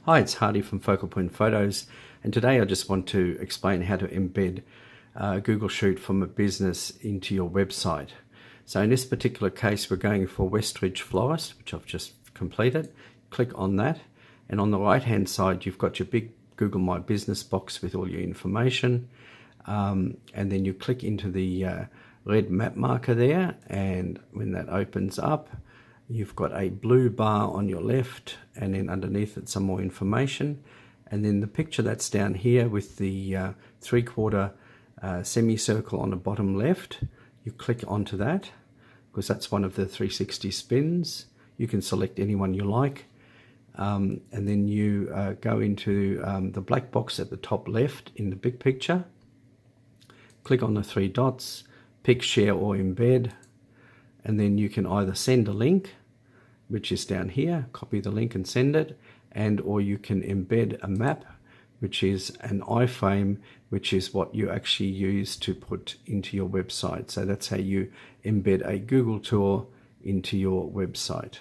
Hi, it's Hardy from Focal Point Photos, and today I just want to explain how to embed a Google Shoot from a business into your website. So in this particular case, we're going for Westridge Florist, which I've just completed. Click on that, and on the right hand side you've got your big Google My Business box with all your information, and then you click into the red map marker there, and when that opens up, you've got a blue bar on your left, and then underneath it some more information, and then the picture that's down here with the 3/4 semicircle on the bottom left, you click onto that because that's one of the 360 spins. You can select any one you like, and then you go into the black box at the top left in the big picture, click on the three dots, pick share or embed, and then you can either send a link, which is down here, copy the link and send it, and or you can embed a map, which is an iframe, which is what you actually use to put into your website. So that's how you embed a Google tour into your website.